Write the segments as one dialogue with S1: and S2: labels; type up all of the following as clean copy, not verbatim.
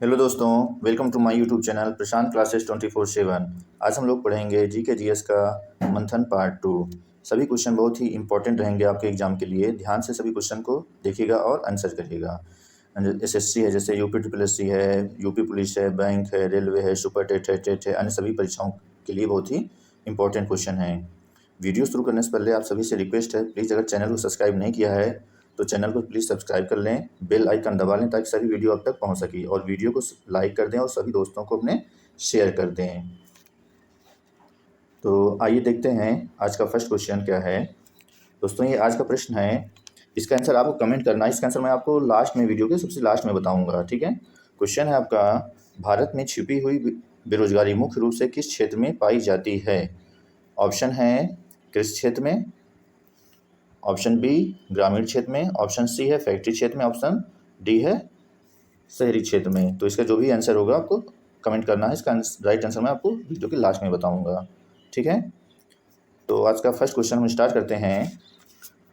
S1: Hello दोस्तों, welcome to my YouTube channel Prashant Classes 24/7। आज हम लोग पढ़ेंगे जीके जीएस का मंथन पार्ट 2। सभी क्वेश्चन बहुत ही इंपॉर्टेंट रहेंगे आपके एग्जाम के लिए। ध्यान से सभी क्वेश्चन को देखिएगा और आंसर करिएगा। एसएससी है, जैसे यूपी ट्रिपल एससी है, यूपी पुलिस है, बैंक है, रेलवे है, सुपर टेट है, टेट है, अन्य सभी परीक्षाओं के लिए बहुत ही इंपॉर्टेंट क्वेश्चन हैं। वीडियो शुरू करने से पहले आप सभी से रिक्वेस्ट है, प्लीज़ अगर चैनल को सब्सक्राइब नहीं किया है तो चैनल को प्लीज़ सब्सक्राइब कर लें, बेल आइकन दबा लें ताकि सभी वीडियो आप तक पहुंच सके, और वीडियो को लाइक कर दें और सभी दोस्तों को अपने शेयर कर दें। तो आइए देखते हैं आज का फर्स्ट क्वेश्चन क्या है। दोस्तों, ये आज का प्रश्न है, इसका आंसर आपको कमेंट करना है। इसका आंसर मैं आपको लास्ट में, वीडियो के सबसे लास्ट में बताऊंगा, ठीक है। क्वेश्चन है आपका, भारत में छिपी हुई बेरोजगारी मुख्य रूप से किस क्षेत्र में पाई जाती है? ऑप्शन है कृषि क्षेत्र में, ऑप्शन बी ग्रामीण क्षेत्र में, ऑप्शन सी है फैक्ट्री क्षेत्र में, ऑप्शन डी है शहरी क्षेत्र में। तो इसका जो भी आंसर होगा आपको कमेंट करना है। इसका राइट आंसर मैं आपको वीडियो के लास्ट में बताऊंगा, ठीक है। तो आज का फर्स्ट क्वेश्चन हम स्टार्ट करते हैं।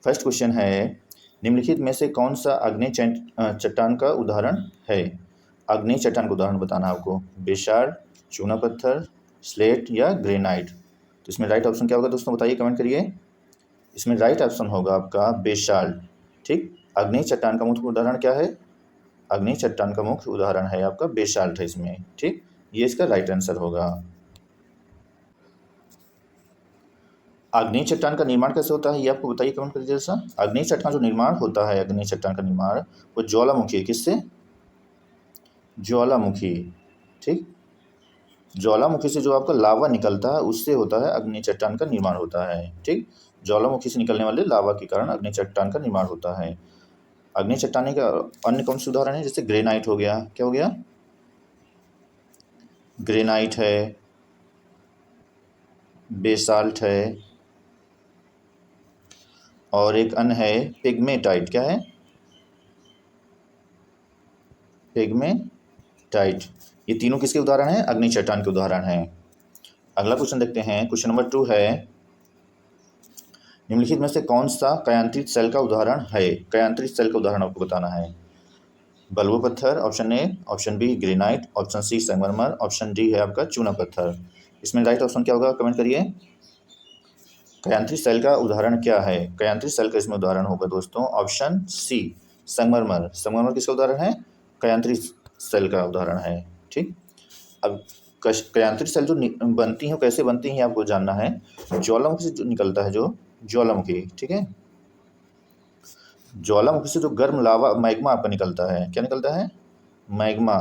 S1: फर्स्ट क्वेश्चन है, निम्नलिखित में से कौन सा आग्नेय चट्टान का उदाहरण है? आग्नेय चट्टान का उदाहरण बताना है आपको। बेसाल्ट, चूना पत्थर, स्लेट या ग्रेनाइट। तो इसमें राइट ऑप्शन क्या होगा दोस्तों, बताइए, कमेंट करिए। इसमें राइट ऑप्शन होगा आपका बेसाल्ट, ठीक। आग्नेय चट्टान का मुख्य उदाहरण क्या है? आग्नेय चट्टान का मुख्य उदाहरण है आपका बेसाल्ट है इसमें, ठीक। ये इसका राइट आंसर होगा। आग्नेय चट्टान का निर्माण कैसे होता है ये आपको बताइए, कमेंट करिए जैसा। आग्नेय चट्टान जो निर्माण होता है, आग्नेय चट्टान का निर्माण वो ज्वालामुखी, किससे? ज्वालामुखी, ठीक। ज्वालामुखी से जो आपका लावा निकलता है उससे होता है आग्नेय चट्टान का निर्माण होता है, ठीक। ज्वालामुखी से निकलने वाले लावा के कारण आग्नेय चट्टान का निर्माण होता है। आग्नेय चट्टान का अन्य कौन से उदाहरण है? जैसे ग्रेनाइट हो गया, क्या हो गया? ग्रेनाइट है, बेसाल्ट है, और एक अन्य है पिग्मेटाइट। क्या है? पिग्मेटाइट। ये तीनों किसके उदाहरण हैं? अग्नि चट्टान के उदाहरण हैं। अगला क्वेश्चन देखते हैं। क्वेश्चन नंबर 2 है, निम्नलिखित में से कौन सा कयांत्रित सेल का उदाहरण है? कयांत्रित सेल का उदाहरण आपको बताना है। बलुआ पत्थर, option A, option B granite, option C संगमरमर, ऑप्शन डी है आपका चूना पत्थर। इसमें राइट ऑप्शन क्या होगा, कमेंट करिए। कयांत्रित सेल का उदाहरण क्या है? कयांत्रित सेल का इसमें उदाहरण होगा दोस्तों ऑप्शन सी संगमरमर। संगमरमर किसका उदाहरण है? कयांत्रित सेल का उदाहरण है, ठीक। अब कयांत्रित सेल जो बनती हैं, कैसे बनती हैं आपको जानना है। ज्वालामुखी से जो निकलता है, जो ज्वालामुखी, ठीक है, ज्वालामुखी से जो गर्म लावा मैग्मा आपका निकलता है, क्या निकलता है? मैग्मा।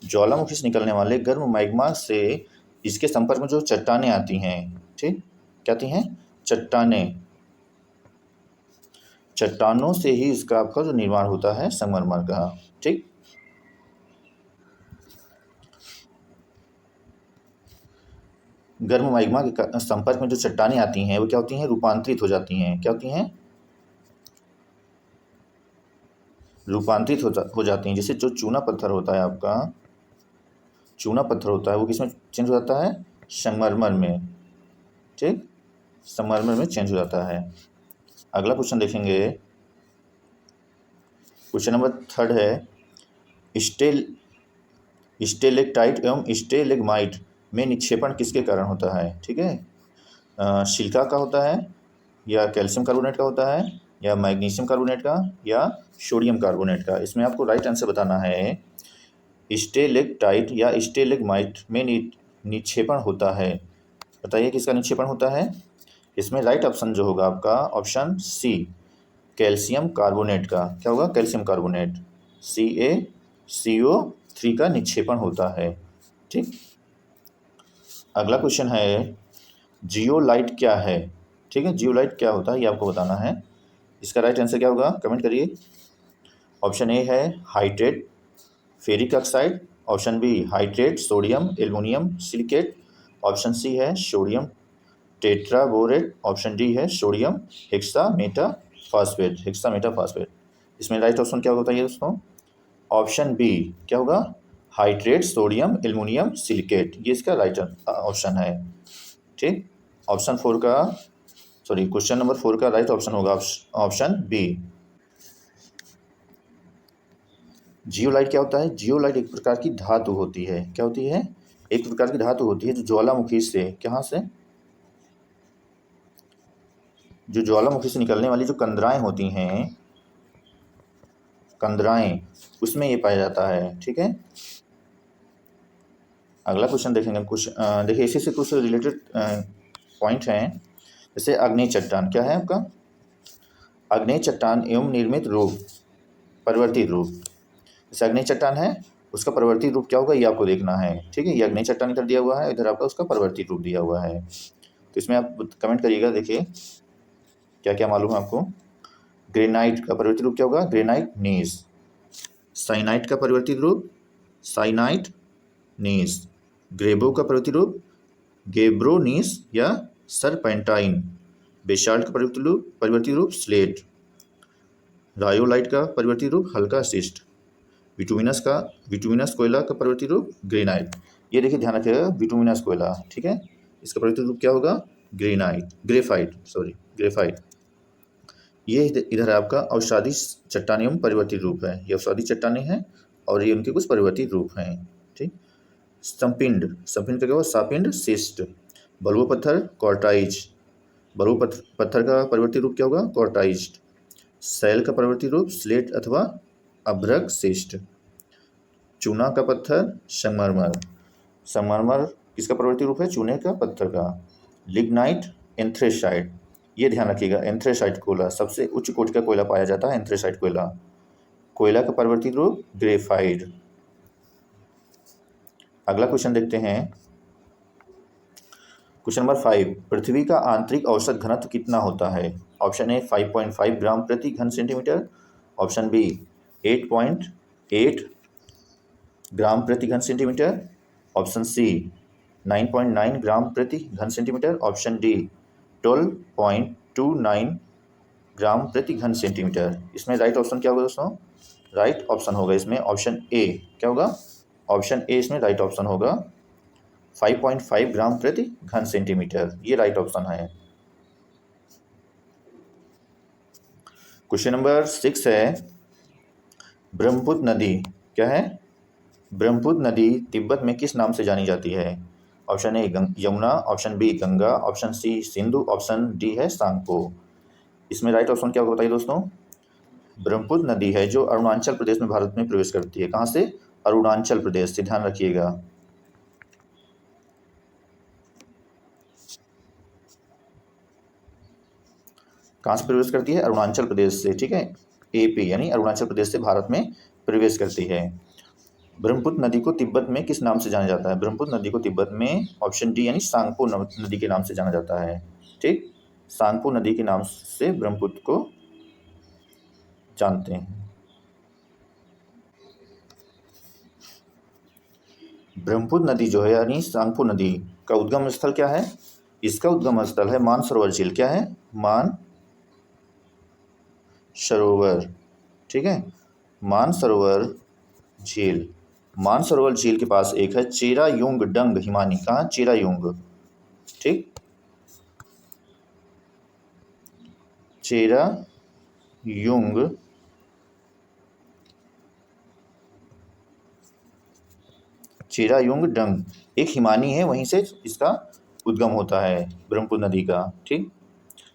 S1: ज्वालामुखी से निकलने वाले गर्म मैग्मा से इसके संपर्क में जो चट्टानें आती हैं, ठीक, क्या आती हैं? चट्टानें। चट्टानों से ही इसका आपका जो निर्माण होता है संगमरमर का, ठीक। गर्म मैग्मा के संपर्क में जो चट्टानें आती हैं वो क्या होती हैं? रूपांतरित हो जाती हैं। क्या होती हैं? रूपांतरित हो जाती हैं। जैसे जो चूना पत्थर होता है आपका, चूना पत्थर होता है वो किसमें चेंज हो जाता है? संगमरमर में, ठीक। संगमरमर में चेंज हो जाता है। अगला क्वेश्चन देखेंगे। क्वेश्चन नंबर 3 है, स्टेल स्टेलेक्टाइट एवं स्टेलेग्माइट में निक्षेपण किसके कारण होता है? ठीक है, सिलिका का होता है, या कैल्शियम कार्बोनेट का होता है, या मैग्नीशियम कार्बोनेट का, या सोडियम कार्बोनेट का। इसमें आपको राइट आंसर बताना है। स्टेलेक्टाइट या स्टेलेग्माइट में निक्षेपण होता है। बताइए किसका निक्षेपण होता है? इसमें राइट ऑप्शन जो होगा आपका ऑप्शन सी कैल्शियम कार्बोनेट का। क्या होगा? कैल्शियम कार्बोनेट, CaCO3 का निक्षेपण होता है, ठीक। अगला क्वेश्चन है, जियोलाइट क्या है? ठीक है, जियोलाइट क्या होता है ये आपको बताना है। इसका राइट आंसर क्या होगा, कमेंट करिए। ऑप्शन ए है hydrate ferric oxide, option B hydrate sodium aluminium silicate, option C है सोडियम टेट्राबोरेट, ऑप्शन डी है सोडियम हेक्सामेटाफॉस्फेट। इसमें राइट ऑप्शन क्या होता है दोस्तों? ऑप्शन बी क्या होगा? Hydrate sodium aluminium silicate. ये इसका राइट ऑप्शन है, ठीक। ऑप्शन 4 का, सॉरी, क्वेश्चन नंबर 4 का राइट ऑप्शन होगा ऑप्शन बी। जियोलाइट क्या होता है? जियोलाइट एक प्रकार की धातु होती है। क्या होती है? एक प्रकार की धातु होती है जो ज्वालामुखी से, कहाँ से? जो ज्वालामुखी से निकलने वाली जो कंदराएं होती हैं, कंदराएं, उसमें ये पाया जाता है। ठीक है, अगला क्वेश्चन देखेंगे। कुछ देखिए, इसी से कुछ रिलेटेड पॉइंट हैं। जैसे अग्नि चट्टान क्या है आपका? अग्नि चट्टान एवं निर्मित रूप, परिवर्तित रूप। जैसे अग्नि चट्टान है, उसका परिवर्तित रूप क्या होगा ये आपको देखना है। ठीक है, ये अग्नि चट्टान इधर दिया हुआ है, इधर आपका उसका परिवर्तित रूप दिया हुआ है। तो इसमें आप कमेंट करिएगा, देखिए क्या क्या मालूम है आपको। ग्रेनाइट का परिवर्तित रूप क्या होगा? Granite gneiss. साइनाइट का परिवर्तित रूप साइनाइट नीस। ग्रेबो का परिवर्तित रूप गेब्रोनीस या सरपेंटाइन। बेसाल्ट का परिवर्तित रूप स्लेट। रायोलाइट का परिवर्तित रूप हल्का शिस्ट। विटुमिनस कोयला का परिवर्तित रूप ग्रेनाइट। ये देखिए, ध्यान रखिएगा, विटुमिनस कोयला। ठीक है, इसका परिवर्तित रूप क्या होगा? ग्रेफाइट। ये इधर आपका अवसादी चट्टानी एवं परिवर्तित रूप है। ये अवसादी चट्टानी है और ये उनके कुछ परिवर्तित रूप हैं। ठीक, संपिंड का क्या होगा? सापिंड शिस्ट। बलुआ पत्थर कॉर्टाइज। बलुआ पत्थर का परिवर्तित रूप क्या होगा? कॉर्टाइज्ड। सैल का परिवर्तित रूप स्लेट अथवा अभ्रक शिस्ट। चूना का पत्थर संगमरमर किसका परिवर्तित रूप है? चूने का पत्थर का। लिग्नाइट एंथ्रेसाइट, ये ध्यान रखिएगा, एंथ्रेसाइट कोयला, सबसे उच्च कोटि का कोयला पाया जाता है एंथ्रेसाइट कोयला। कोयला का परिवर्तित रूप ग्रेफाइट। अगला क्वेश्चन देखते हैं, क्वेश्चन नंबर 5। पृथ्वी का आंतरिक औसत घनत्व कितना होता है? ऑप्शन ए 5.5 ग्राम प्रति घन सेंटीमीटर, ऑप्शन बी 8.8 ग्राम प्रति घन सेंटीमीटर, ऑप्शन सी 9.9 ग्राम प्रति घन सेंटीमीटर, ऑप्शन डी 12.29 ग्राम प्रति घन सेंटीमीटर। इसमें राइट ऑप्शन क्या होगा दोस्तों? राइट ऑप्शन होगा इसमें ऑप्शन ए। क्या होगा? ऑप्शन ए इसमें राइट ऑप्शन होगा, 5.5 ग्राम प्रति घन सेंटीमीटर, ये राइट ऑप्शन है। क्वेश्चन नंबर 6 है, ब्रह्मपुत्र नदी क्या है? ब्रह्मपुत्र नदी तिब्बत में किस नाम से जानी जाती है? Option A Yamuna, option B Ganga, option C Sindhu, option D है सांगपो। इसमें राइट ऑप्शन क्या होगा बताइए दोस्तों? ब्रह्मपुत्र नदी है जो अरुणाचल प्रदेश में भारत में प्रवेश करती है। कहाँ से? अरुणाचल प्रदेश से, ध्यान रखिएगा। कहाँ से प्रवेश करती है? अरुणाचल प्रदेश से। ठीक है, एपी यानी अरुणाचल प्रदेश से भारत में प्रवेश करती है। ब्रह्मपुत्र नदी को तिब्बत में किस नाम से जाना जाता है? ब्रह्मपुत्र नदी को तिब्बत में ऑप्शन डी यानी सांगपो नदी के नाम से जाना जाता है। ठीक, सांगपो नदी के नाम से ब्रह्मपुत्र को जानते हैं। ब्रह्मपुत्र नदी जो है यानी सांगपो नदी का उद्गम स्थल क्या है? इसका उद्गम स्थल है मानसरोवर झील। क्या है? मानसरोवर। ठीक है, मानसरोवर झील। मानसरोवर झील के पास एक है चेरायूंग डंग हिमानी। कहाँ? चेरायूंग। ठीक, चेरायूंग डंग एक हिमानी है, वहीं से इसका उद्गम होता है ब्रह्मपुत्र नदी का। ठीक,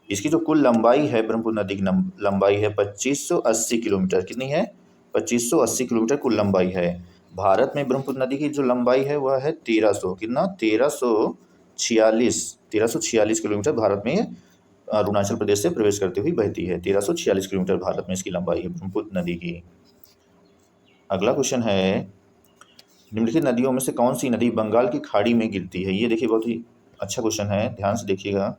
S1: इसकी जो कुल लंबाई है, ब्रह्मपुत्र नदी की लंबाई है 2580 किलोमीटर। कितनी है? 2580 किलोमीटर कुल लंबाई है। भारत में ब्रह्मपुत्र नदी की जो लंबाई है वह है 1300, कितना? 1346 किलोमीटर भारत में अरुणाचल प्रदेश से प्रवेश करते हुए बहती है। 1346 किलोमीटर भारत में इसकी लंबाई है ब्रह्मपुत्र नदी की। अगला क्वेश्चन है, निम्नलिखित नदियों में से कौन सी नदी बंगाल की खाड़ी में गिरती है? ये देखिए, बहुत ही अच्छा क्वेश्चन है, ध्यान से देखिएगा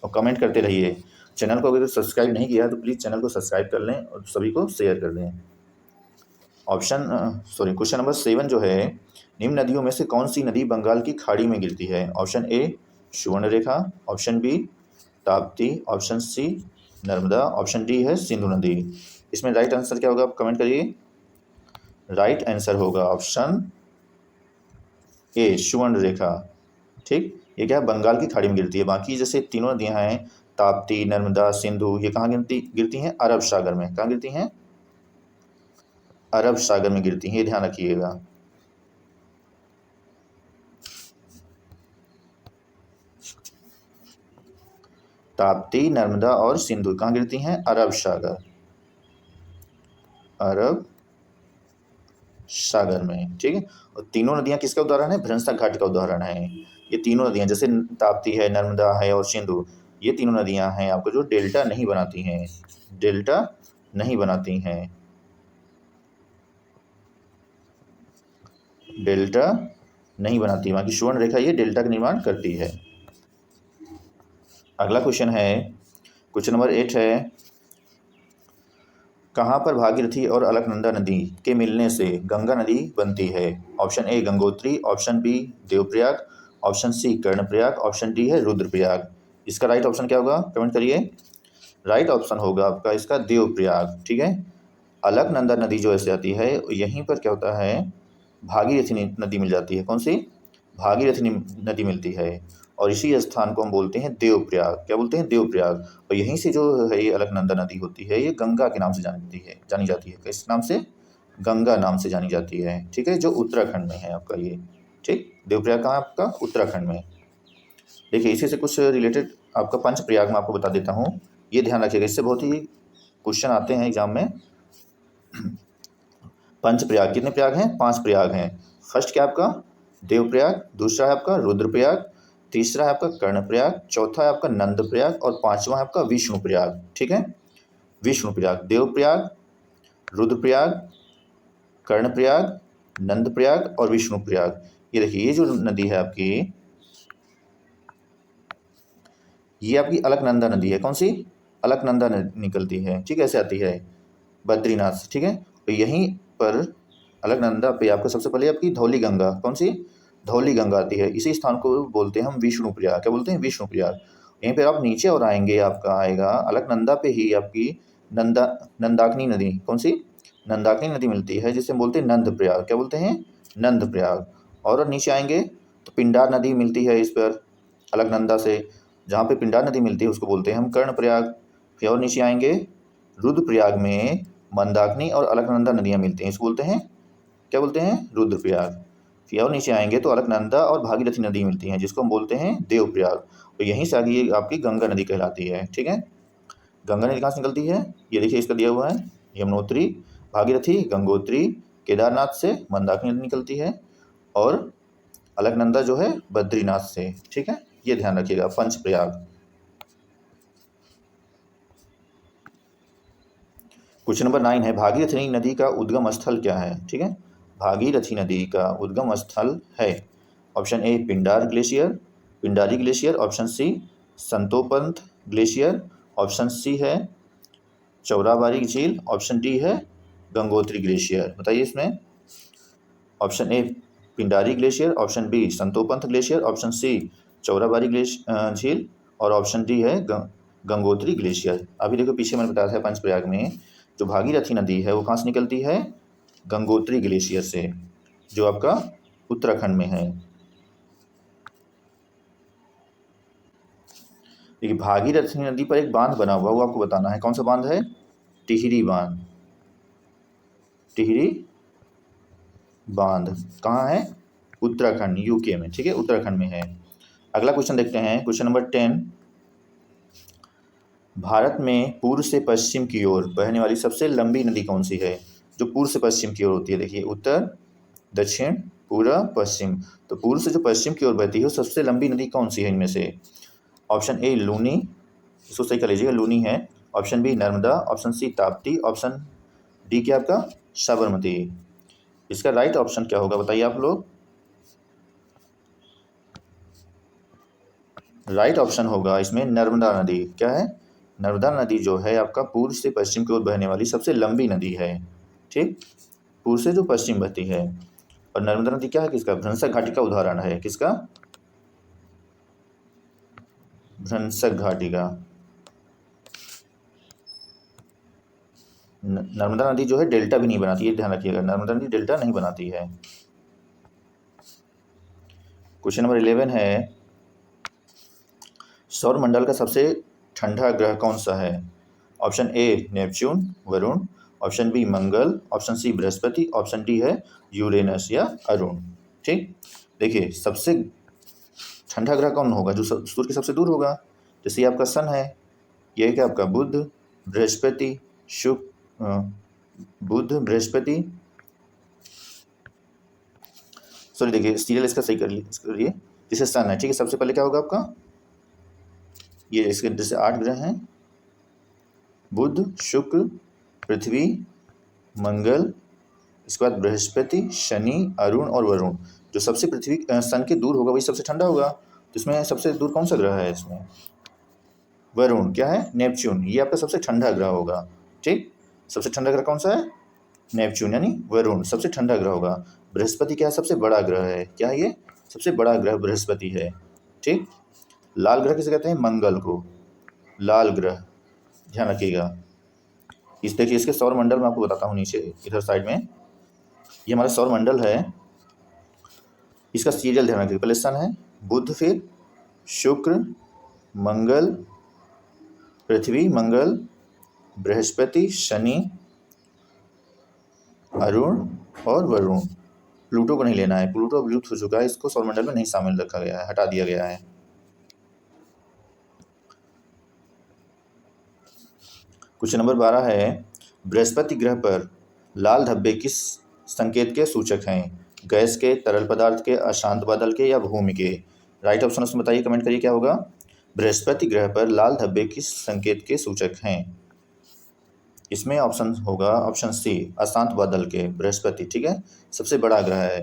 S1: और कमेंट करते रहिए। चैनल को अगर सब्सक्राइब नहीं किया तो प्लीज़ चैनल को सब्सक्राइब कर लें और सभी को शेयर कर दें। क्वेश्चन नंबर 7 जो है, निम्न नदियों में से कौन सी नदी बंगाल की खाड़ी में गिरती है? Option A Subarnarekha, option B Tapti, option C Narmada, option D है सिंधु नदी। इसमें राइट आंसर क्या होगा? आप कमेंट करिए। राइट आंसर होगा ऑप्शन ए सुवर्णरेखा। ठीक, ये क्या है? बंगाल की खाड़ी में गिरती है। बाकी जैसे तीनों नदियां हैं ताप्ती, नर्मदा, सिंधु, ये कहाँ गिरती हैं? अरब सागर में। कहाँ गिरती हैं? अरब सागर में गिरती हैं, ये ध्यान रखिएगा। ताप्ती, नर्मदा और सिंधु कहाँ गिरती हैं? अरब सागर, अरब सागर में, ठीक है। और तीनों नदियां किसका उदाहरण है? भ्रंशक घाटी का उदाहरण है। ये तीनों नदियां जैसे ताप्ती है, नर्मदा है और सिंधु, ये तीनों नदियां हैं आपको जो डेल्टा नहीं बनाती हैं, डेल्टा नहीं बनाती हैं, डेल्टा नहीं बनाती, वहाँ की स्वर्ण रेखा ये डेल्टा का निर्माण करती है। अगला क्वेश्चन है, क्वेश्चन नंबर 8 है, कहाँ पर भागीरथी और अलकनंदा नदी के मिलने से गंगा नदी बनती है? Option A Gangotri, option B Devprayag, option C Karnaprayag, option D है रुद्रप्रयाग। इसका राइट ऑप्शन क्या होगा? कमेंट करिए। राइट ऑप्शन होगा आपका इसका देवप्रयाग, ठीक है। अलकनंदा नदी जो ऐसे आती है यहीं पर क्या होता है, भागीरथी नदी मिल जाती है। कौन सी? भागीरथी नदी मिलती है और इसी स्थान को हम बोलते हैं देवप्रयाग। क्या बोलते हैं? देवप्रयाग। और यहीं से जो है ये अलकनंदा नदी होती है ये गंगा के नाम से जानी जाती है। किस नाम से? गंगा नाम से जानी जाती है, ठीक है, जो उत्तराखंड में है आपका ये, ठीक। देवप्रयाग कहाँ है आपका? उत्तराखंड में। देखिए इसी से कुछ रिलेटेड आपका पंचप्रयाग में आपको बता देता हूँ, ये ध्यान रखिएगा, इससे बहुत ही क्वेश्चन आते हैं एग्जाम में। पंचप्रयाग कितने प्रयाग हैं? 5 प्रयाग हैं। फर्स्ट क्या आपका? देवप्रयाग, दूसरा है आपका रुद्रप्रयाग, तीसरा है आपका कर्णप्रयाग, चौथा है आपका नंदप्रयाग और पांचवा है आपका विष्णुप्रयाग, ठीक है। विष्णुप्रयाग, देवप्रयाग, रुद्रप्रयाग, कर्णप्रयाग, नंदप्रयाग और विष्णुप्रयाग। ये देखिए ये जो नदी है आपकी, ये आपकी अलकनंदा नदी है। कौन सी? अलकनंदा निकलती है, ठीक है, ऐसे आती है बद्रीनाथ से, ठीक है। तो यहीं पर अलकनंदा पे आपको सबसे पहले आपकी धौली गंगा, कौन सी? धौली गंगा आती है। इसी स्थान को बोलते हैं हम विष्णुप्रयाग। क्या बोलते हैं? विष्णुप्रयाग। यहीं पर आप नीचे और आएंगे, आपका आएगा अलकनंदा पे ही आपकी नंदाकिनी नदी। कौन सी? नंदाकिनी नदी मिलती है जिसे हम बोलते हैं नंदप्रयाग। क्या बोलते हैं? नंदप्रयाग। और नीचे आएंगे तो पिंडार नदी मिलती है इस पर अलकनंदा से, जहाँ पे पिंडार नदी मिलती है उसको बोलते हैं हम कर्णप्रयाग। फिर और नीचे आएंगे रुद्रप्रयाग में मंदाकिनी और अलकनंदा नदियाँ मिलती हैं, इसको बोलते हैं, क्या बोलते हैं? रुद्रप्रयाग। फिर और नीचे आएंगे तो अलकनंदा और भागीरथी नदी मिलती हैं जिसको हम बोलते हैं देवप्रयाग। तो यहीं से आगे ये आपकी गंगा नदी कहलाती है, ठीक है। गंगा नदी कहाँ से निकलती है? ये देखिए इसका दिया हुआ है, यमुनोत्री, भागीरथी, गंगोत्री, केदारनाथ से मंदाकिनी नदी निकलती है और अलकनंदा जो है बद्रीनाथ से, ठीक है। ये ध्यान रखिएगा, पंचप्रयाग। क्वेश्चन नंबर 9 है, भागीरथी नदी का उद्गम स्थल क्या है? ठीक है, भागीरथी नदी का उद्गम स्थल है option A Pindar glacier, Pindari glacier, option C Santopanth glacier, option C है चौराबाड़ी झील, ऑप्शन डी है गंगोत्री ग्लेशियर। बताइए इसमें। Option A Pindari glacier, option B Santopanth glacier, option C Chorabari झील और ऑप्शन डी है गंगोत्री ग्लेशियर। अभी देखो पीछे मैंने बताया था पंचप्रयाग में जो भागीरथी नदी है वो कहाँ से निकलती है? गंगोत्री ग्लेशियर से, जो आपका उत्तराखंड में है। देखिए भागीरथी नदी पर एक बांध बना हुआ, वो आपको बताना है। कौन सा बांध है? टिहरी बांध। टिहरी बांध कहाँ है? उत्तराखंड, यूके में, ठीक है, उत्तराखंड में है। अगला क्वेश्चन देखते हैं, क्वेश्चन नंबर 10। भारत में पूर्व से पश्चिम की ओर बहने वाली सबसे लंबी नदी कौन सी है? जो पूर्व से पश्चिम की ओर होती है, देखिए उत्तर, दक्षिण, पूर्व, पश्चिम। तो पूर्व से जो पश्चिम की ओर बहती है वो सबसे लंबी नदी कौन सी है इनमें से? ऑप्शन ए लूनी, इसको सही कर लीजिएगा, लूनी है। Option B Narmada, option C Tapti, option D क्या आपका? साबरमती। इसका राइट ऑप्शन क्या होगा बताइए आप लोग। राइट ऑप्शन होगा इसमें नर्मदा नदी। क्या है? नर्मदा नदी जो है आपका पूर्व से पश्चिम की ओर बहने वाली सबसे लंबी नदी है, ठीक, पूर्व से जो पश्चिम बहती है। और नर्मदा नदी क्या है? किसका? भ्रंशक घाटी का उदाहरण है। किसका? भ्रंशक घाटी का। नर्मदा नदी जो है डेल्टा भी नहीं बनाती है, ध्यान रखिएगा, नर्मदा नदी डेल्टा नहीं बनाती है। क्वेश्चन नंबर 11 है, सौरमंडल का सबसे ठंडा ग्रह कौन सा है? Option A Neptune, Varun, option B Mangal, option C Brihaspati, option D है यूरेनस या अरुण। ठीक, देखिए सबसे ठंडा ग्रह कौन होगा, जो सूर्य के सबसे दूर होगा। जैसे ये आपका सन है, ये क्या आपका बुध, बृहस्पति, बुध, बृहस्पति, सॉरी देखिए सीरियल इसका सही करिए। जैसे सन है, ठीक है, सबसे पहले क्या होगा आपका, ये इसके जैसे 8 ग्रह हैं, बुध, शुक्र, पृथ्वी, मंगल, इसके बाद बृहस्पति, शनि, अरुण और वरुण। जो सबसे पृथ्वी सन के दूर होगा वही सबसे ठंडा होगा। तो इसमें सबसे दूर कौन सा ग्रह है, इसमें वरुण, क्या है, नेपच्यून, ये आपका सबसे ठंडा ग्रह होगा। ठीक, सबसे ठंडा ग्रह कौन सा है, नेपच्यून यानी वरुण सबसे ठंडा ग्रह होगा। बृहस्पति क्या है, सबसे बड़ा ग्रह है, क्या है ये, सबसे बड़ा ग्रह बृहस्पति है। ठीक, लाल ग्रह किसे कहते हैं, मंगल को, लाल ग्रह, ध्यान रखिएगा। इस देखिए इसके सौर मंडल में आपको बताता हूँ, नीचे इधर साइड में ये हमारा सौर मंडल है, इसका सीरियल ध्यान रखिएगा। पहले सन है, बुध, फिर शुक्र, मंगल, पृथ्वी, मंगल, बृहस्पति, शनि, अरुण और वरुण। प्लूटो को नहीं लेना है, प्लूटो अब विलुप्त हो चुका है, इसको सौरमंडल में नहीं शामिल रखा गया है, हटा दिया गया है। क्वेश्चन नंबर 12 है, बृहस्पति ग्रह पर लाल धब्बे किस संकेत के सूचक हैं, गैस के, तरल पदार्थ के, अशांत बादल के या भूमि के। राइट ऑप्शन उसमें बताइए, कमेंट करिए क्या होगा। बृहस्पति ग्रह पर लाल धब्बे किस संकेत के सूचक हैं, इसमें ऑप्शन होगा ऑप्शन सी, अशांत बादल के, बृहस्पति, ठीक है, सबसे बड़ा ग्रह है।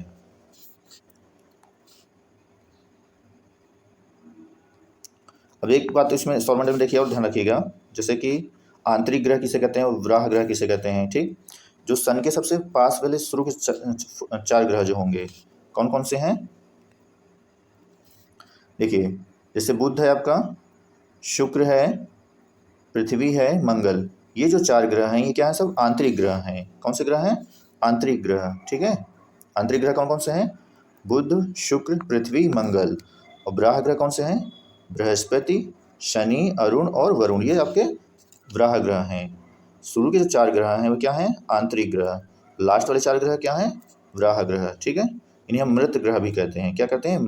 S1: अब एक बात इसमें सौरमंडल में देखिए और ध्यान रखिएगा, जैसे कि आंतरिक ग्रह किसे कहते हैं और ग्रह ग्रह किसे कहते हैं। ठीक, जो सन के सबसे पास वाले शुरू के 4 ग्रह जो होंगे कौन कौन से हैं, देखिए जैसे बुध है आपका, शुक्र है, पृथ्वी है, मंगल, ये जो 4 ग्रह हैं ये क्या है, सब आंतरिक ग्रह हैं। कौन से ग्रह हैं, आंतरिक ग्रह। ठीक है, आंतरिक ग्रह कौन कौन से हैं, बुध, शुक्र, पृथ्वी, मंगल। और ग्रह ग्रह कौन से हैं, बृहस्पति, शनि, अरुण और वरुण, ये आपके ग्रह ग्रह हैं। शुरू के जो 4 ग्रह हैं वो क्या हैं, आंतरिक ग्रह। लास्ट वाले 4 ग्रह क्या हैं, ग्रह ग्रह। ठीक है, इन्हें हम मृत ग्रह भी कहते हैं, क्या कहते हैं,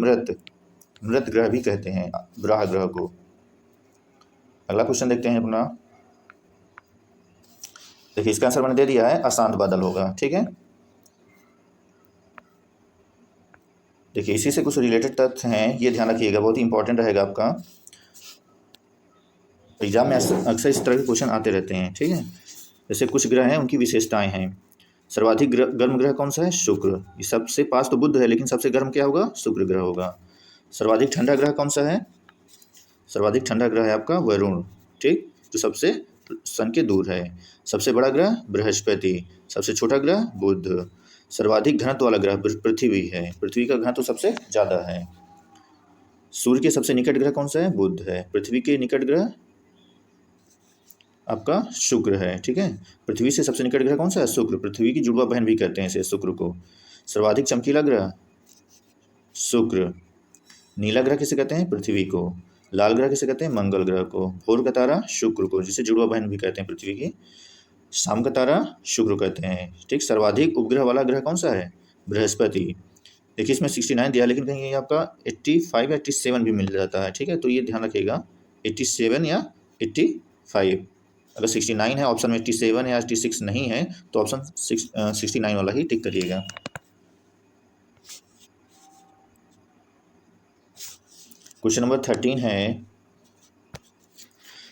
S1: मृत ग्रह भी कहते हैं ग्रह ग्रह को। अगला क्वेश्चन देखते हैं अपना, देखिए इसका आंसर मैंने दे दिया है, अशांत बादल होगा। ठीक है, देखिए इसी से कुछ रिलेटेड तथ्य हैं, ये ध्यान रखिएगा, बहुत ही इंपॉर्टेंट रहेगा आपका एग्जाम में। अक्सर इस तरह के क्वेश्चन आते रहते हैं। ठीक है, जैसे कुछ ग्रह हैं उनकी विशेषताएं हैं। सर्वाधिक गर्म ग्रह कौन सा है, शुक्र, ये सबसे पास तो बुध है लेकिन सबसे गर्म क्या होगा, शुक्र ग्रह होगा। सर्वाधिक ठंडा ग्रह कौन सा है, सर्वाधिक ठंडा ग्रह है आपका वरुण। ठीक, जो सबसे सन के दूर है। सबसे बड़ा ग्रह बृहस्पति, सबसे छोटा ग्रह बुध। सर्वाधिक घनत्व वाला ग्रह पृथ्वी है, पृथ्वी का घनत्व सबसे ज़्यादा है। सूर्य के सबसे निकट ग्रह कौन सा है, बुध है। पृथ्वी के निकट ग्रह आपका शुक्र है। ठीक है, पृथ्वी से सबसे निकट ग्रह कौन सा है, शुक्र, पृथ्वी की जुड़वा बहन भी कहते हैं इसे, शुक्र को। सर्वाधिक चमकीला ग्रह शुक्र। नीला ग्रह किसे कहते हैं, पृथ्वी को। लाल ग्रह किसे कहते हैं, मंगल ग्रह को। भोर का तारा शुक्र को, जिसे जुड़वा बहन भी कहते हैं पृथ्वी की। शाम का तारा शुक्र कहते हैं। ठीक, सर्वाधिक उपग्रह वाला ग्रह कौन सा है, बृहस्पति। देखिए इसमें 69 दिया, लेकिन कहीं आपका 85 या 87 भी मिल जाता है। ठीक है, तो ये ध्यान रखिएगा, 87 या 85। अगर 69 है ऑप्शन में, 87 या 86 नहीं है तो ऑप्शन 69 वाला ही टिक करिएगा। क्वेश्चन नंबर 13 है,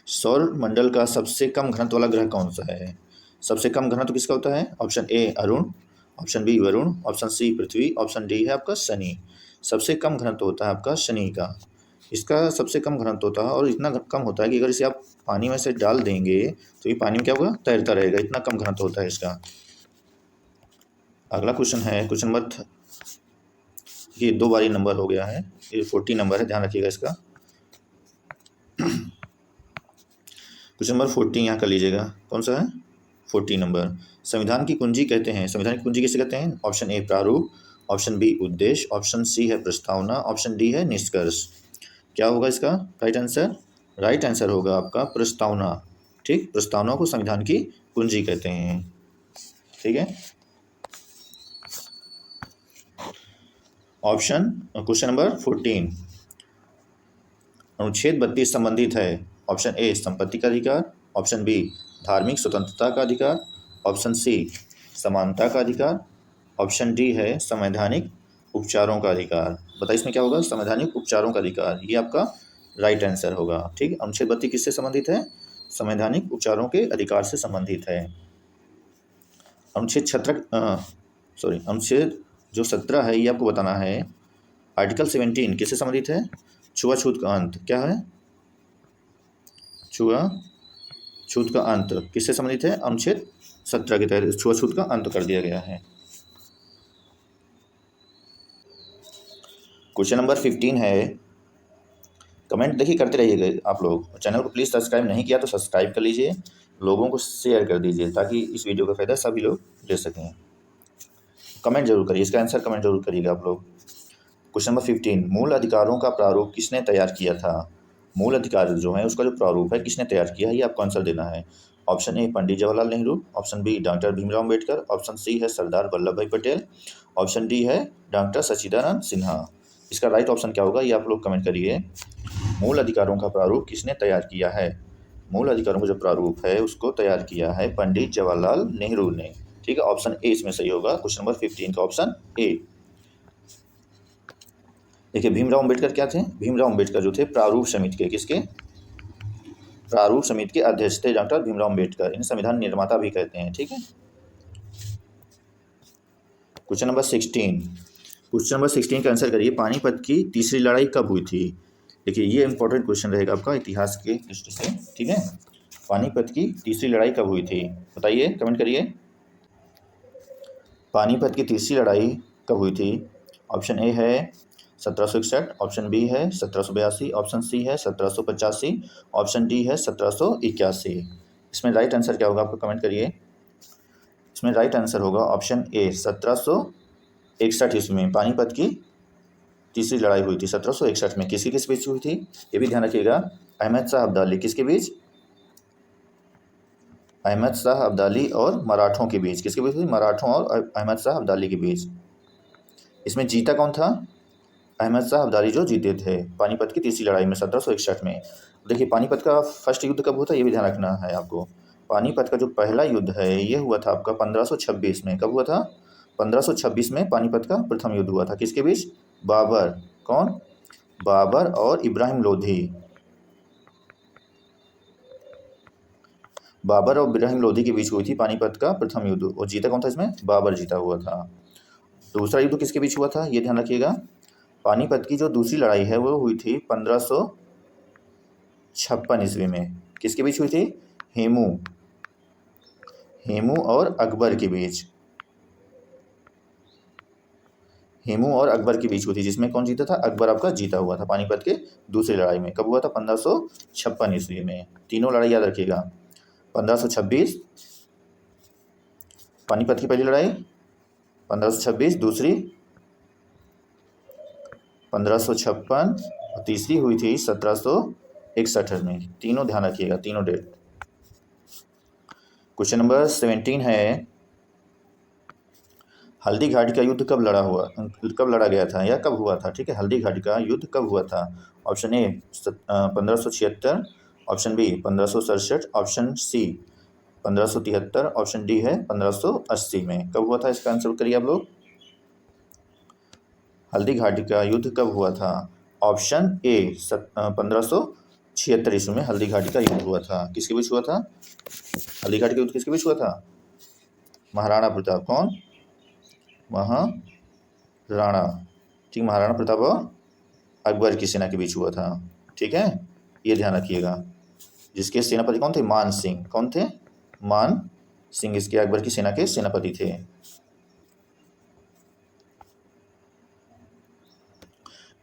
S1: सौर मंडल का सबसे कम घनत्व वाला ग्रह कौन सा है। सबसे कम घनत्व किसका होता है, option A Arun, option B Varun, option C Prithvi, option D है आपका शनि। सबसे कम घनत्व होता है आपका शनि का, इसका सबसे कम घनत्व होता है और इतना कम होता है कि अगर इसे आप पानी में से डाल देंगे तो ये पानी में क्या होगा, तैरता रहेगा, इतना कम घनत्व होता है इसका। अगला क्वेश्चन है, क्वेश्चन नंबर ये 2 बारी नंबर हो गया है, ये 40 नंबर है, ध्यान रखिएगा इसका। क्वेश्चन नंबर 40 यहाँ कर लीजिएगा, कौन सा है, 40 नंबर। संविधान की कुंजी कहते हैं, संविधान की कुंजी किसे कहते हैं, ऑप्शन ए प्रारूप, ऑप्शन बी उद्देश्य, ऑप्शन सी है प्रस्तावना, ऑप्शन डी है निष्कर्ष। क्या होगा इसका राइट आंसर, राइट आंसर होगा आपका प्रस्तावना। ठीक, प्रस्तावना को संविधान की कुंजी कहते हैं। ठीक है। ऑप्शन क्वेश्चन नंबर 14, अनुच्छेद 32 संबंधित है। ऑप्शन ए संपत्ति का अधिकार, ऑप्शन बी धार्मिक स्वतंत्रता का अधिकार, ऑप्शन सी समानता का अधिकार, ऑप्शन डी है संवैधानिक उपचारों का अधिकार। बताइए इसमें क्या होगा? संवैधानिक उपचारों का अधिकार, ये आपका राइट आंसर होगा। ठीक, अनुच्छेद 32 किससे संबंधित है? संवैधानिक उपचारों के अधिकार से संबंधित है। अनुच्छेद जो 17 है ये आपको बताना है। आर्टिकल 17 किससे संबंधित है? छुआछूत का अंत। क्या है? छुआछूत का अंत किससे संबंधित है? अनुच्छेद 17 के तहत छुआछूत का अंत कर दिया गया है। क्वेश्चन नंबर 15 है, कमेंट देखिए करते रहिएगा आप लोग। चैनल को प्लीज़ सब्सक्राइब नहीं किया तो सब्सक्राइब कर लीजिए, लोगों को शेयर कर दीजिए ताकि इस वीडियो का फ़ायदा सभी लोग ले सकें। कमेंट जरूर करिए, इसका आंसर कमेंट जरूर करिएगा आप लोग। क्वेश्चन नंबर 15, मूल अधिकारों का प्रारूप किसने तैयार किया था? मूल अधिकार जो है उसका जो प्रारूप है किसने तैयार किया है, ये आपको आंसर देना है। Option A Pandit Jawaharlal Nehru, option B doctor Bhimrao Ambedkar, option C है सरदार वल्लभ भाई पटेल, ऑप्शन डी है डॉक्टर सच्चिदानंद सिन्हा। इसका राइट ऑप्शन क्या होगा ये आप लोग कमेंट करिए। मूल अधिकारों का प्रारूप किसने तैयार किया है? मूल अधिकारों का जो प्रारूप है उसको तैयार किया है पंडित जवाहरलाल नेहरू ने। ठीक है, ऑप्शन ए इसमें सही होगा। क्वेश्चन नंबर 15 का ऑप्शन ए। देखिए भीमराव अम्बेडकर क्या थे? भीमराव अम्बेडकर जो थे प्रारूप समिति के, किसके? प्रारूप समिति के अध्यक्ष थे डॉक्टर भीमराव अम्बेडकर। इन्हें संविधान निर्माता भी कहते हैं। ठीक है। क्वेश्चन नंबर 16, क्वेश्चन नंबर 16 का आंसर करिए। पानीपत की तीसरी लड़ाई कब हुई थी? देखिए ये इंपॉर्टेंट क्वेश्चन रहेगा आपका इतिहास के दृष्टि से। ठीक है, पानीपत की तीसरी लड़ाई कब हुई थी? बताइए, कमेंट करिए। पानीपत की तीसरी लड़ाई कब हुई थी? ऑप्शन ए है 1761, ऑप्शन बी है 1782, ऑप्शन सी है 1785, ऑप्शन डी है 1781। इसमें राइट आंसर क्या होगा आपको कमेंट करिए। इसमें राइट आंसर होगा ऑप्शन ए 1761 ईस्वी में पानीपत की तीसरी लड़ाई हुई थी। 1761 में किस बीच हुई थी ये भी ध्यान रखिएगा। अहमद शाह अब्दाली किसके बीच? अहमद शाह अब्दाली और मराठों के बीच। किसके बीच हुई? मराठों और अहमद शाह अब्दाली के बीच। इसमें जीता कौन था? अहमद शाह अब्दाली जो जीते थे पानीपत की तीसरी लड़ाई में 1761 में। देखिए पानीपत का फर्स्ट युद्ध कब हुआ था ये भी ध्यान रखना है आपको। पानीपत का जो पहला युद्ध है ये हुआ था आपका 1526 में। कब हुआ था? 1526 में पानीपत का प्रथम युद्ध हुआ था। किसके बीच? बाबर। कौन? बाबर और इब्राहिम लोधी। बाबर और इब्राहिम लोधी के बीच हुई थी पानीपत का प्रथम युद्ध। और जीता कौन था इसमें? बाबर जीता हुआ था। दूसरा युद्ध किसके बीच हुआ था ये ध्यान रखिएगा। पानीपत की जो दूसरी लड़ाई है वो हुई थी 1556 ईस्वी में। किसके बीच हुई थी? हेमू और अकबर के बीच। हेमू और अकबर के बीच हुई थी, जिसमें कौन जीता था? अकबर आपका जीता हुआ था पानीपत के दूसरी लड़ाई में। कब हुआ था? 1556 ईस्वी में। तीनों लड़ाई याद रखिएगा। 1526 पानीपत की पहली लड़ाई, 1526 दूसरी, 1556 और तीसरी हुई थी 1761 में। तीनों ध्यान रखिएगा, तीनों डेट। क्वेश्चन नंबर 17 है, हल्दी घाटी का युद्ध कब लड़ा गया था या कब हुआ था? ठीक है, हल्दी घाटी का युद्ध कब हुआ था? Option A 1576, option B 1567, option C 1573, option D है 1580 में। कब हुआ था इसका आंसर करिए आप लोग। हल्दी घाटी का युद्ध कब हुआ था? ऑप्शन ए 1576 ईस्वी में हल्दी घाटी का युद्ध हुआ था। किसके बीच हुआ था? हल्दी घाटी का युद्ध किसके बीच हुआ था? महाराणा प्रताप। कौन? महाराणा। ठीक, महाराणा प्रताप और अकबर की सेना के बीच हुआ था। ठीक है, ये ध्यान रखिएगा। जिसके सेनापति कौन थे? मान सिंह। कौन थे? मान सिंह इसके अकबर की सेना के सेनापति थे।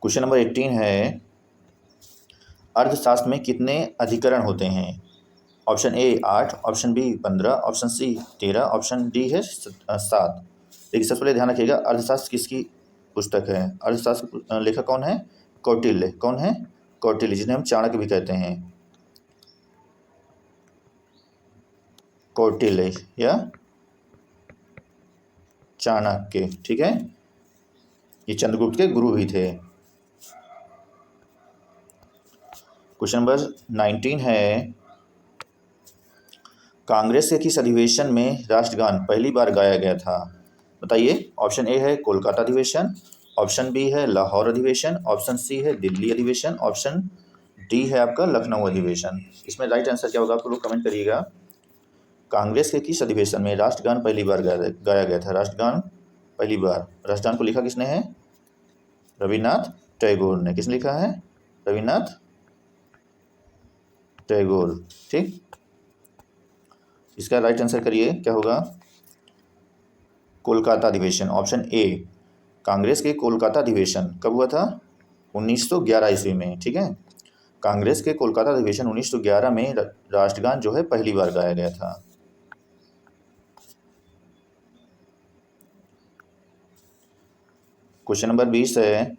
S1: क्वेश्चन नंबर 18 है, अर्थशास्त्र में कितने अधिकरण होते हैं? Option A 8, option B 15, option C 13, option D है 7। देखिए सबसे पहले ध्यान रखिएगा, अर्थशास्त्र किसकी पुस्तक है? अर्थशास्त्र लेखक कौन है? कौटिल्य। कौन है? कौटिल्य, जिन्हें हम चाणक्य भी कहते हैं। कौटिल्य या चाणक्य, ठीक है। ये चंद्रगुप्त के गुरु भी थे। क्वेश्चन नंबर 19 है, कांग्रेस के किस अधिवेशन में राष्ट्रगान पहली बार गाया गया था? बताइए। ऑप्शन ए है कोलकाता अधिवेशन, ऑप्शन बी है लाहौर अधिवेशन, ऑप्शन सी है दिल्ली अधिवेशन, ऑप्शन डी है आपका लखनऊ अधिवेशन। इसमें राइट आंसर क्या होगा आप लोग कमेंट करिएगा। कांग्रेस के किस अधिवेशन में राष्ट्रगान पहली बार गाया गया था? राष्ट्रगान पहली बार, राष्ट्रगान को लिखा किसने है? रविन्द्रनाथ टैगोर ने। किसने लिखा है? रविन्द्रनाथ टैगोर, ठीक। इसका राइट आंसर करिए क्या होगा? कोलकाता अधिवेशन, ऑप्शन ए। कांग्रेस के कोलकाता अधिवेशन कब हुआ था? 1911 ईस्वी में, ठीक है। कांग्रेस के कोलकाता अधिवेशन 1911 में राष्ट्रगान जो है पहली बार गाया गया था। क्वेश्चन नंबर 20 है,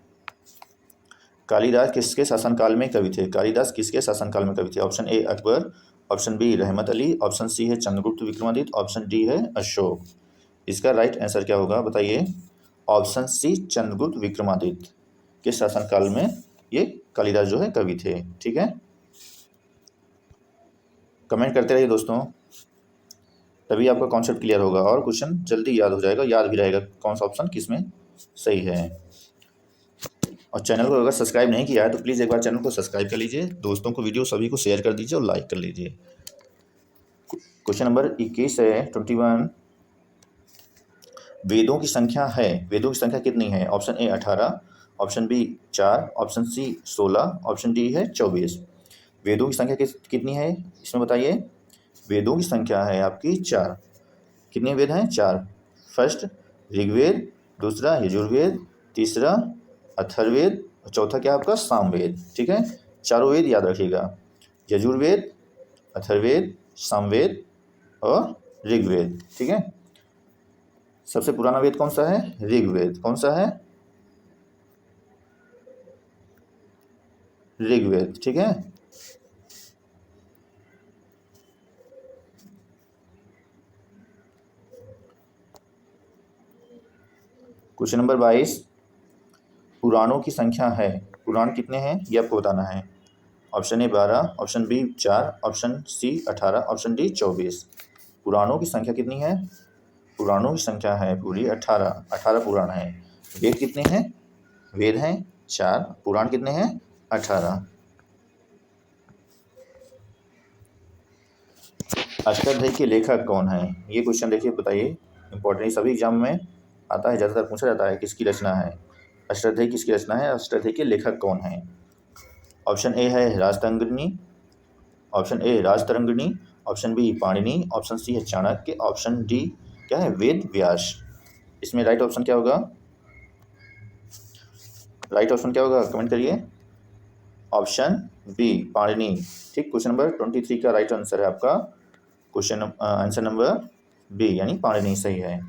S1: कालिदास किसके शासनकाल में कवि थे? कालिदास किसके शासनकाल में कवि थे? Option A Akbar, option B Rahmat Ali, option C है चंद्रगुप्त विक्रमादित्य, ऑप्शन डी है अशोक। इसका राइट आंसर क्या होगा बताइए? ऑप्शन सी चंद्रगुप्त विक्रमादित्य के शासनकाल में ये कालिदास जो है कवि थे, ठीक है। कमेंट करते रहिए दोस्तों, तभी आपका कॉन्सेप्ट क्लियर होगा और क्वेश्चन जल्दी याद हो जाएगा, याद भी रहेगा कौन सा ऑप्शन किस में सही है। और चैनल को अगर सब्सक्राइब नहीं किया है तो प्लीज़ एक बार चैनल को सब्सक्राइब कर लीजिए, दोस्तों को वीडियो सभी को शेयर कर दीजिए और लाइक कर लीजिए। क्वेश्चन नंबर 21 है 21, वेदों की संख्या है, वेदों की संख्या कितनी है? Option A 18, option B 4, option C 16, option D है 24। वेदों की संख्या कितनी है इसमें बताइए? वेदों की संख्या है आपकी 4। कितने वेद हैं? 4। फर्स्ट ऋग्वेद, दूसरा यजुर्वेद, तीसरा अथर्ववेद और चौथा क्या आपका सामवेद, ठीक है। चारों वेद याद रखिएगा, यजुर्वेद, अथर्ववेद, सामवेद और ऋग्वेद, ठीक है। सबसे पुराना वेद कौन सा है? ऋग्वेद। कौन सा है? ऋग्वेद, ठीक है। क्वेश्चन नंबर 22, पुराणों की संख्या है, पुराण कितने हैं ये आपको बताना है। Option A 12, option B 4, option C 18, option D 24। पुराणों की संख्या कितनी है? पुराणों की संख्या है पूरी 18। 18 पुराण है। वेद कितने हैं? वेद हैं 4, पुराण कितने हैं? 18। अष्टाध्यायी के लेखक कौन है? ये क्वेश्चन देखिए बताइए, इंपॉर्टेंट, सभी एग्जाम में आता है, ज़्यादातर पूछा जाता है किसकी रचना है, अष्टाध्यायी किसकी रचना है, अष्टाध्यायी के लेखक कौन है? ऑप्शन ए है Rajatarangini, option A Rajatarangini, option B Panini, option C है चाणक्य, ऑप्शन डी क्या है? वेद व्यास। इसमें राइट ऑप्शन क्या होगा? राइट ऑप्शन क्या होगा कमेंट करिए। ऑप्शन बी पाणिनि, ठीक। क्वेश्चन नंबर 23 का राइट आंसर है आपका क्वेश्चन आंसर नंबर बी यानी पाणिनि सही है।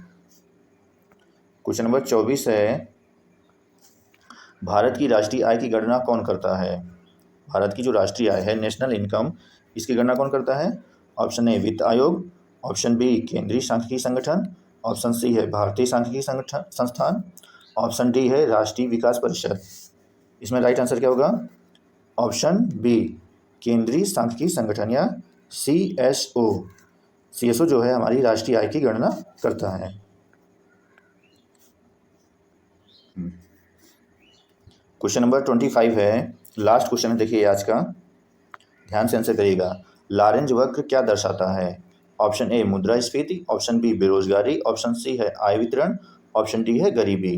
S1: क्वेश्चन नंबर 24 है, भारत की राष्ट्रीय आय की गणना कौन करता है? भारत की जो राष्ट्रीय आय है नेशनल इनकम, इसकी गणना कौन करता है? ऑप्शन ए वित्त आयोग, ऑप्शन बी केंद्रीय सांख्यिकी संगठन, ऑप्शन सी है भारतीय सांख्यिकी संस्थान, ऑप्शन डी है राष्ट्रीय विकास परिषद। इसमें राइट आंसर क्या होगा? ऑप्शन बी केंद्रीय सांख्यिकी संगठन या CSO। CSO जो है हमारी राष्ट्रीय आय की गणना करता है। क्वेश्चन नंबर 25 है, लास्ट क्वेश्चन है, देखिए आज का, ध्यान से आंसर करिएगा। लॉरेंज वक्र क्या दर्शाता है? ऑप्शन ए मुद्रास्फीति, ऑप्शन बी बेरोजगारी, ऑप्शन सी है आय वितरण, ऑप्शन डी है गरीबी।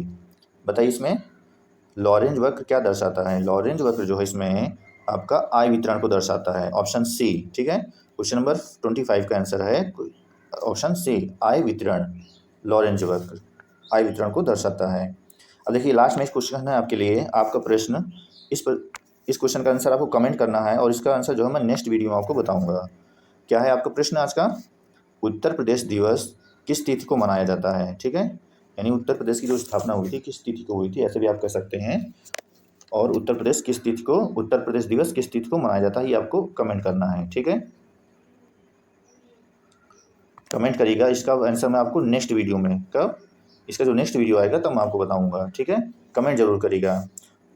S1: बताइए इसमें लॉरेंज वक्र क्या दर्शाता है? लॉरेंज वक्र जो है इसमें आपका आय वितरण को दर्शाता है, ऑप्शन सी, ठीक है। क्वेश्चन नंबर 25 का आंसर है ऑप्शन सी आय वितरण। लॉरेंज वक्र आय वितरण को दर्शाता है। अब देखिए लास्ट में इस क्वेश्चन है आपके लिए, आपका प्रश्न, इस क्वेश्चन का आंसर आपको कमेंट करना है और इसका आंसर जो है मैं नेक्स्ट वीडियो में आपको बताऊंगा। क्या है आपका प्रश्न आज का? उत्तर प्रदेश दिवस किस तिथि को मनाया जाता है, ठीक है। यानी उत्तर प्रदेश की जो स्थापना हुई थी किस तिथि को हुई थी, ऐसे भी आप कह सकते हैं। और उत्तर प्रदेश दिवस किस तिथि को मनाया जाता है ये आपको कमेंट करना है, ठीक है। कमेंट करिएगा, इसका आंसर मैं आपको नेक्स्ट वीडियो में, कब? इसका जो नेक्स्ट वीडियो आएगा तब मैं आपको बताऊँगा, ठीक है? कमेंट ज़रूर करिएगा।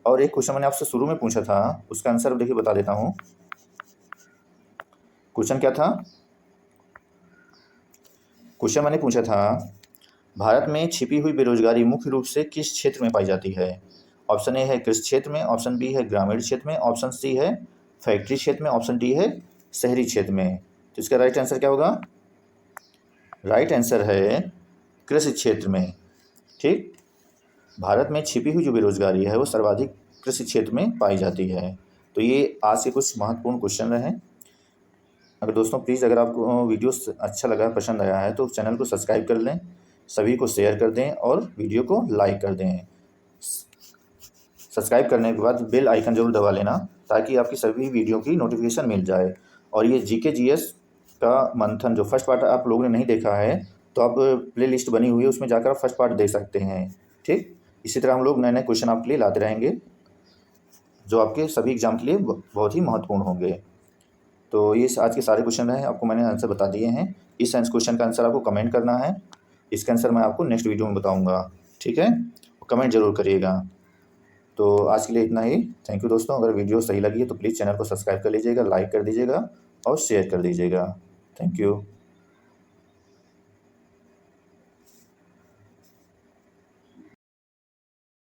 S1: और एक क्वेश्चन मैंने आपसे शुरू में पूछा था, उसका आंसर देखिए बता देता हूँ। क्वेश्चन क्या था? क्वेश्चन मैंने पूछा था, भारत में छिपी हुई बेरोजगारी मुख्य रूप से किस क्षेत्र में पाई जाती है? ऑप्शन ए है कृषि क्षेत्र में, ऑप्शन बी है ग्रामीण क्षेत्र में, ऑप्शन सी है फैक्ट्री क्षेत्र में, ऑप्शन डी है शहरी क्षेत्र में। तो इसका राइट आंसर क्या होगा? राइट आंसर है कृषि क्षेत्र में, ठीक। भारत में छिपी हुई जो बेरोजगारी है वो सर्वाधिक कृषि क्षेत्र में पाई जाती है। तो ये आज के कुछ महत्वपूर्ण क्वेश्चन रहे। अगर दोस्तों प्लीज़ अगर आपको वीडियो अच्छा लगा, पसंद आया है, तो चैनल को सब्सक्राइब कर लें, सभी को शेयर कर दें और वीडियो को लाइक कर दें। सब्सक्राइब करने के बाद बेल आइकन ज़रूर दबा लेना, ताकि आपकी सभी वीडियो की नोटिफिकेशन मिल जाए। और ये जीके जीएस का मंथन जो फर्स्ट पार्ट आप लोगों ने नहीं देखा है, तो आप प्ले लिस्ट बनी हुई है, उसमें जाकर आप फर्स्ट पार्ट देख सकते हैं, ठीक। इसी तरह हम लोग नए नए क्वेश्चन आपके लिए लाते रहेंगे, जो आपके सभी एग्जाम के लिए बहुत ही महत्वपूर्ण होंगे। तो ये आज के सारे क्वेश्चन रहे, आपको मैंने आंसर बता दिए हैं। इस क्वेश्चन का आंसर आपको कमेंट करना है, इसका आंसर मैं आपको नेक्स्ट वीडियो में बताऊँगा, ठीक है? कमेंट ज़रूर करिएगा। तो आज के लिए इतना ही। थैंक यू दोस्तों। अगर वीडियो सही लगी है तो प्लीज़ चैनल को सब्सक्राइब कर लीजिएगा, लाइक कर दीजिएगा और शेयर कर दीजिएगा। Thank you.